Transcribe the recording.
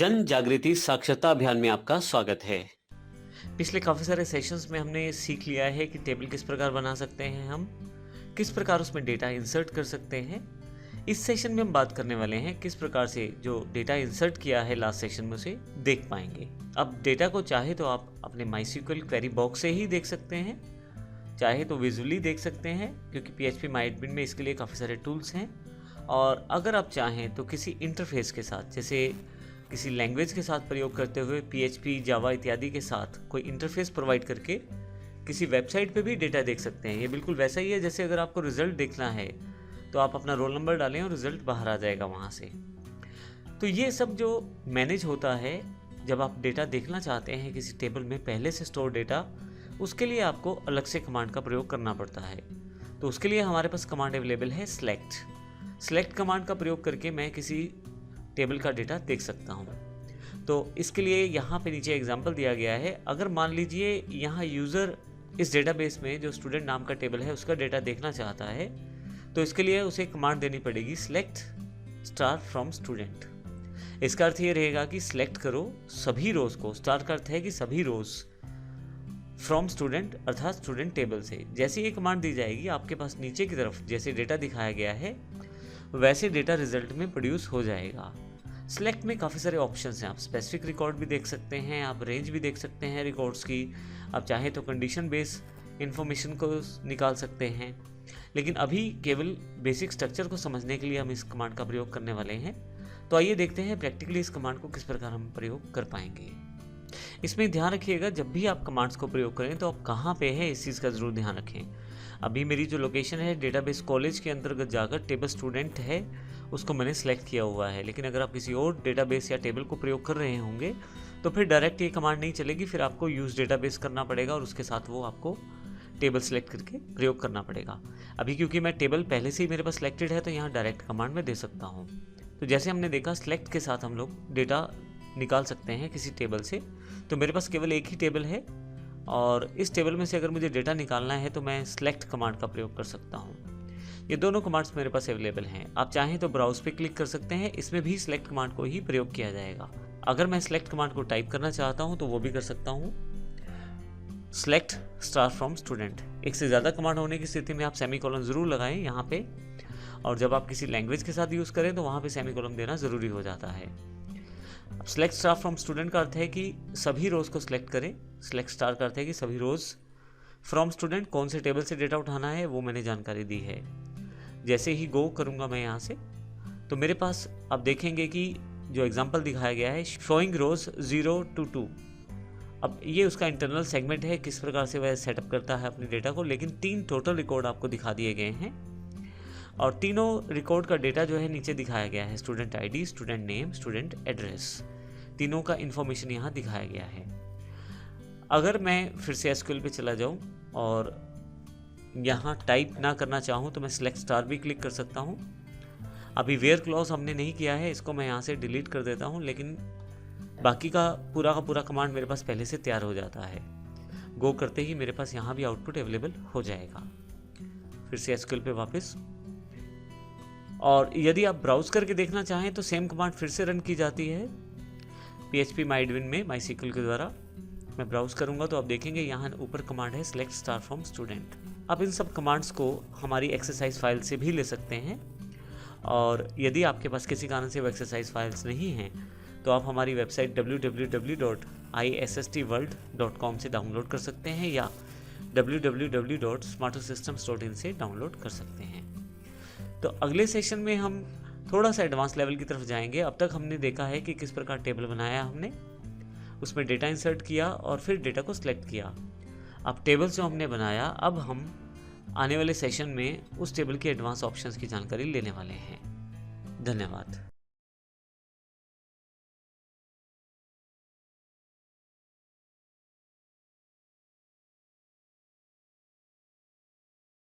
जन जागृति साक्षरता अभियान में आपका स्वागत है। पिछले काफ़ी सारे सेशंस में हमने सीख लिया है कि टेबल किस प्रकार बना सकते हैं, हम किस प्रकार उसमें डेटा इंसर्ट कर सकते हैं। इस सेशन में हम बात करने वाले हैं किस प्रकार से जो डेटा इंसर्ट किया है लास्ट सेशन में उसे देख पाएंगे। अब डेटा को चाहे तो आप अपने MySQL क्वेरी बॉक्स से ही देख सकते हैं, चाहे तो विजुअली देख सकते हैं क्योंकि PHP MyAdmin में इसके लिए काफ़ी सारे टूल्स हैं। और अगर आप चाहें तो किसी इंटरफेस के साथ, जैसे किसी लैंग्वेज के साथ प्रयोग करते हुए PHP, जावा इत्यादि के साथ कोई इंटरफेस प्रोवाइड करके किसी वेबसाइट पे भी डेटा देख सकते हैं। ये बिल्कुल वैसा ही है जैसे अगर आपको रिजल्ट देखना है तो आप अपना रोल नंबर डालें और रिजल्ट बाहर आ जाएगा वहाँ से। तो ये सब जो मैनेज होता है जब आप डेटा देखना चाहते हैं किसी टेबल में पहले से स्टोर डेटा, उसके लिए आपको अलग से कमांड का प्रयोग करना पड़ता है। तो उसके लिए हमारे पास कमांड अवेलेबल है सेलेक्ट कमांड का प्रयोग करके मैं किसी टेबल का डेटा देख सकता हूँ। तो इसके लिए यहाँ पे नीचे एग्जांपल दिया गया है। अगर मान लीजिए यहाँ यूज़र इस डेटाबेस में जो स्टूडेंट नाम का टेबल है उसका डेटा देखना चाहता है, तो इसके लिए उसे कमांड देनी पड़ेगी सेलेक्ट स्टार फ्रॉम स्टूडेंट। इसका अर्थ ये रहेगा कि सिलेक्ट करो सभी रोज को, स्टार का अर्थ है कि सभी रोज, फ्रॉम स्टूडेंट अर्थात स्टूडेंट टेबल से। जैसे ये कमांड दी जाएगी आपके पास नीचे की तरफ जैसे डेटा दिखाया गया है वैसे डेटा रिजल्ट में प्रोड्यूस हो जाएगा। सिलेक्ट में काफ़ी सारे ऑप्शंस हैं, आप स्पेसिफिक रिकॉर्ड भी देख सकते हैं, आप रेंज भी देख सकते हैं रिकॉर्ड्स की, आप चाहें तो कंडीशन बेस इंफॉर्मेशन को निकाल सकते हैं। लेकिन अभी केवल बेसिक स्ट्रक्चर को समझने के लिए हम इस कमांड का प्रयोग करने वाले हैं। तो आइए देखते हैं प्रैक्टिकली इस कमांड को किस प्रकार हम प्रयोग कर पाएंगे। इसमें ध्यान रखिएगा जब भी आप कमांड्स को प्रयोग करें तो आप कहाँ पे है इस चीज़ का ज़रूर ध्यान रखें। अभी मेरी जो लोकेशन है डेटाबेस कॉलेज के अंतर्गत जाकर टेबल स्टूडेंट है उसको मैंने सेलेक्ट किया हुआ है। लेकिन अगर आप किसी और डेटाबेस या टेबल को प्रयोग कर रहे होंगे तो फिर डायरेक्ट ये कमांड नहीं चलेगी, फिर आपको यूज़ डेटाबेस करना पड़ेगा और उसके साथ वो आपको टेबल सेलेक्ट करके प्रयोग करना पड़ेगा। अभी क्योंकि मैं टेबल पहले से ही मेरे पास सिलेक्टेड है तो यहाँ डायरेक्ट कमांड में दे सकता हूँ। तो जैसे हमने देखा सेलेक्ट के साथ हम लोग डेटा निकाल सकते हैं किसी टेबल से। तो मेरे पास केवल एक ही टेबल है और इस टेबल में से अगर मुझे डेटा निकालना है तो मैं सेलेक्ट कमांड का प्रयोग कर सकता हूँ। ये दोनों कमांड्स मेरे पास अवेलेबल हैं। आप चाहें तो ब्राउज पे क्लिक कर सकते हैं, इसमें भी सेलेक्ट कमांड को ही प्रयोग किया जाएगा। अगर मैं सेलेक्ट कमांड को टाइप करना चाहता हूँ तो वो भी कर सकता हूँ, सेलेक्ट स्टार फ्रॉम स्टूडेंट। एक से ज़्यादा कमांड होने की स्थिति में आप सेमीकोलन ज़रूर लगाएं यहाँ पे, और जब आप किसी लैंग्वेज के साथ यूज़ करें तो वहाँ पे सेमीकोलन देना ज़रूरी हो जाता है। अब सेलेक्ट स्टार फ्रॉम स्टूडेंट का अर्थ है कि सभी रोज को सिलेक्ट करें, सेलेक्ट स्टार का अर्थ है कि सभी रोज, फ्रॉम स्टूडेंट कौन से टेबल से डेटा उठाना है वो मैंने जानकारी दी है। जैसे ही गो करूँगा मैं यहाँ से तो मेरे पास आप देखेंगे कि जो एग्जांपल दिखाया गया है शोइंग रोज 0 to 2। अब ये उसका इंटरनल सेगमेंट है, किस प्रकार से वह सेटअप करता है अपने डेटा को। लेकिन 3 टोटल रिकॉर्ड आपको दिखा दिए गए हैं और तीनों रिकॉर्ड का डेटा जो है नीचे दिखाया गया है, student ID, student name, student address, तीनों का इन्फॉर्मेशन यहाँ दिखाया गया है। अगर मैं फिर से SQL पे चला जाऊँ और यहाँ टाइप ना करना चाहूँ तो मैं सेलेक्ट स्टार भी क्लिक कर सकता हूँ। अभी वेयर क्लॉज हमने नहीं किया है, इसको मैं यहाँ से डिलीट कर देता हूँ, लेकिन बाकी का पूरा कमांड मेरे पास पहले से तैयार हो जाता है। गो करते ही मेरे पास यहाँ भी आउटपुट अवेलेबल हो जाएगा। फिर से SQL पे वापस, और यदि आप ब्राउज करके देखना चाहें तो सेम कमांड फिर से रन की जाती है PHP MyAdmin में MySQL के द्वारा। मैं ब्राउज करूंगा तो आप देखेंगे यहाँ ऊपर कमांड है सेलेक्ट स्टार फ्रॉम स्टूडेंट। आप इन सब कमांड्स को हमारी एक्सरसाइज फाइल से भी ले सकते हैं, और यदि आपके पास किसी कारण से वो एक्सरसाइज फाइल्स नहीं हैं तो आप हमारी वेबसाइट www.issstworld.com से डाउनलोड कर सकते हैं या www.smartosystems.in से डाउनलोड कर सकते हैं। तो अगले सेशन में हम थोड़ा सा एडवांस लेवल की तरफ जाएंगे। अब तक हमने देखा है कि किस प्रकार टेबल बनाया हमने, उसमें डेटा इंसर्ट किया और फिर डेटा को सिलेक्ट किया। अब टेबल जो हमने बनाया, अब हम आने वाले सेशन में उस टेबल के एडवांस ऑप्शंस की जानकारी लेने वाले हैं। धन्यवाद।